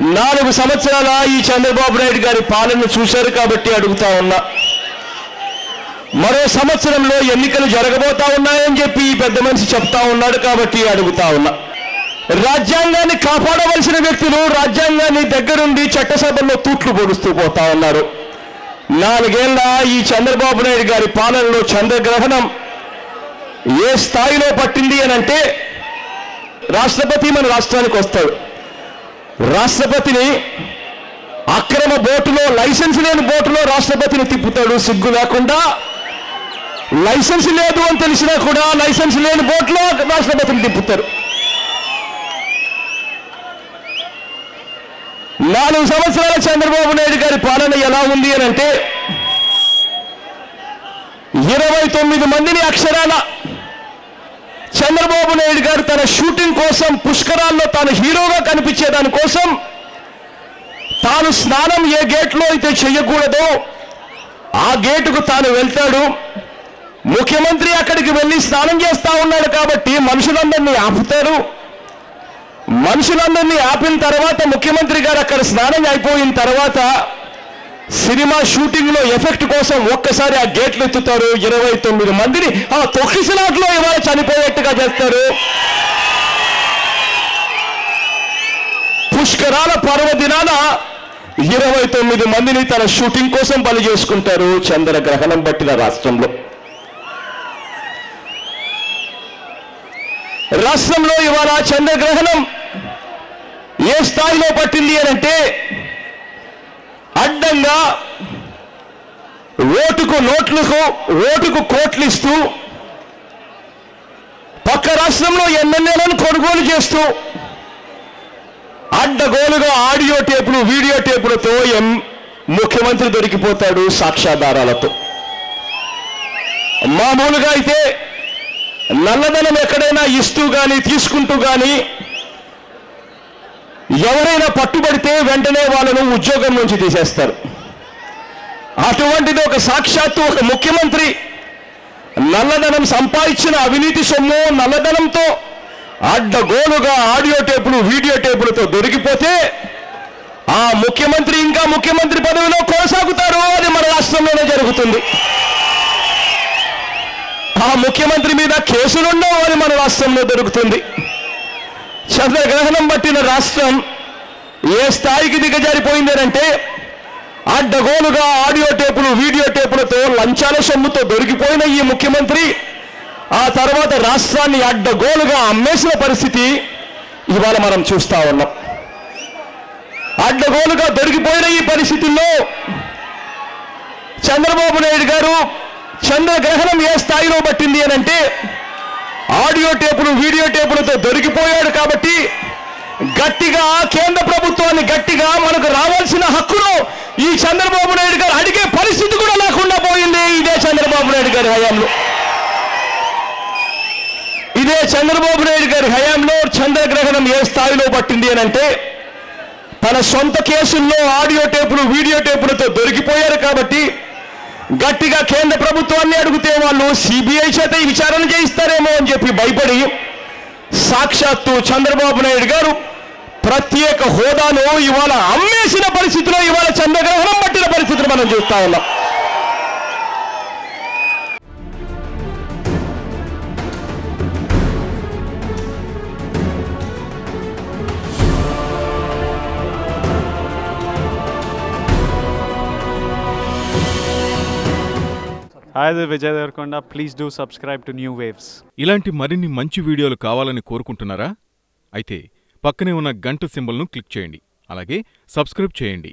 4 సంవత్సరాల ఈ చంద్రబాబు నాయుడు గారి పాలన చూశారు కాబట్టి అడుగుతా ఉన్నా. మరో సంవత్సరంలో ఎన్నికలు జరగబోతా ఉన్నాయని చెప్పి ఈ పెద్ద మనిషి చెప్తా ఉన్నాడు కాబట్టి అడుగుతా ఉన్నా. రాజ్యాంగాన్ని కాపాడవలసిన వ్యక్తులు రాజ్యాంగాన్ని దగ్గరుండి చట్టసభల్లో తూట్లు పొడుస్తూ పోతా ఉన్నారు. 4 ఏళ్ల ఈ చంద్రబాబు నాయుడు గారి పాలనలో చంద్రగ్రహణం ఏ స్థాయిలో పట్టింది అని అంటే, రాష్ట్రపతి మన రాష్ట్రానికి వస్తాడు. రాష్ట్రపతిని అక్రమ బోటులో, లైసెన్స్ లేని బోటులో రాష్ట్రపతిని తిప్పుతాడు సిగ్గు లేకుండా. లైసెన్స్ లేదు అని తెలిసినా కూడా లైసెన్స్ లేని బోట్లో రాష్ట్రపతిని తిప్పుతారు. 4 సంవత్సరాల చంద్రబాబు నాయుడు గారి పాలన ఎలా ఉంది అని అంటే, 29 మందిని అక్షరాల చంద్రబాబు నాయుడు గారు తన షూటింగ్ కోసం పుష్కరాల్లో తాను హీరోగా కనిపించేదాని కోసం తాను స్నానం ఏ గేట్లో అయితే చేయకూడదో ఆ గేటుకు తాను వెళ్తాడు. ముఖ్యమంత్రి అక్కడికి వెళ్ళి స్నానం చేస్తా ఉన్నాడు కాబట్టి మనుషులందరినీ ఆపుతారు. మనుషులందరినీ ఆపిన తర్వాత ముఖ్యమంత్రి గారు అక్కడ స్నానం అయిపోయిన తర్వాత సినిమా షూటింగ్ లో ఎఫెక్ట్ కోసం ఒక్కసారి ఆ గేట్లు ఎత్తుతారు. 29 మందిని ఆ తొక్కిసలాట్లో ఇవాళ చనిపోయేట్టుగా చేస్తారు. పుష్కరాల పర్వదినాన 29 మందిని తన షూటింగ్ కోసం బలి చేసుకుంటారు చంద్రగ్రహణం పట్టిన రాష్ట్రంలో. రాష్ట్రంలో ఇవాళ చంద్రగ్రహణం ఏ స్థాయిలో పట్టింది అని అంటే, అడ్డంగా ఓటుకు కోట్లు ఇస్తూ పక్క రాష్ట్రంలో ఎమ్మెల్యేలను కొనుగోలు చేస్తూ అడ్డగోలుగా ఆడియో టేపులు, వీడియో టేపులతో ముఖ్యమంత్రి దొరికిపోతాడు సాక్ష్యాధారాలతో. మామూలుగా అయితే నల్లధనం ఎక్కడైనా ఇస్తూ కానీ తీసుకుంటూ కానీ ఎవరైనా పట్టుబడితే వెంటనే వాళ్ళను ఉద్యోగం నుంచి తీసేస్తారు. అటువంటిది సాక్షాత్తు ఒక ముఖ్యమంత్రి నల్లధనం సంపాదించిన అవినీతి సొమ్ము నల్లధనంతో అడ్డగోలుగా ఆడియో టేపులు, వీడియో టేపులతో దొరికిపోతే ఆ ముఖ్యమంత్రి ఇంకా ముఖ్యమంత్రి పదవిలో కొనసాగుతారు. అది మన రాష్ట్రంలోనే జరుగుతుంది. ఆ ముఖ్యమంత్రి మీద కేసులుండవు అని మన రాష్ట్రంలో దొరుకుతుంది. చంద్రగ్రహణం పట్టిన రాష్ట్రం ఏ స్థాయికి దిగజారిపోయిందనంటే, అడ్డగోలుగా ఆడియో టేపులు, వీడియో టేపులతో లంచాల సొమ్ముతో దొరికిపోయిన ఈ ముఖ్యమంత్రి ఆ తర్వాత రాష్ట్రాన్ని అడ్డగోలుగా అమ్మేసిన పరిస్థితి ఇవాళ మనం చూస్తా ఉన్నాం. అడ్డగోలుగా దొరికిపోయిన ఈ పరిస్థితుల్లో చంద్రబాబు నాయుడు గారు చంద్రగ్రహణం ఏ స్థాయిలో పట్టింది అని అంటే, ఆడియో టేపులు, వీడియో టేపులతో దొరికిపోయాడు కాబట్టి గట్టిగా కేంద్ర ప్రభుత్వాన్ని గట్టిగా మనకు రావాల్సిన హక్కును ఈ చంద్రబాబు నాయుడు గారు అడిగే పరిస్థితి కూడా లేకుండా పోయింది. ఇదే చంద్రబాబు నాయుడు గారి హయాంలో. ఇదే చంద్రబాబు నాయుడు గారి హయాంలో చంద్రగ్రహణం ఏ స్థాయిలో పట్టింది అని అంటే, తన సొంత కేసుల్లో ఆడియో టేపులు, వీడియో టేపులతో దొరికిపోయారు కాబట్టి గట్టిగా కేంద్ర ప్రభుత్వాన్ని అడిగితే వాళ్ళు సిబిఐ చేత విచారణ చేయిస్తారేమో అని చెప్పి భయపడి సాక్షాత్తు చంద్రబాబు నాయుడు గారు ప్రత్యేక హోదాను ఇవాళ అమ్మేసిన పరిస్థితిలో ఇవాళ చంద్రగ్రహణం పట్టిన పరిస్థితిని మనం చూస్తా ఉన్నాం. Hi, this is Vijay Devarkonda. Please do subscribe to New Waves. ఇలాంటి మరిన్ని మంచి వీడియోలు కావాలని కోరుకుంటున్నారా? అయితే పక్కనే ఉన్న గంట సింబల్ను క్లిక్ చేయండి. అలాగే సబ్స్క్రైబ్ చేయండి.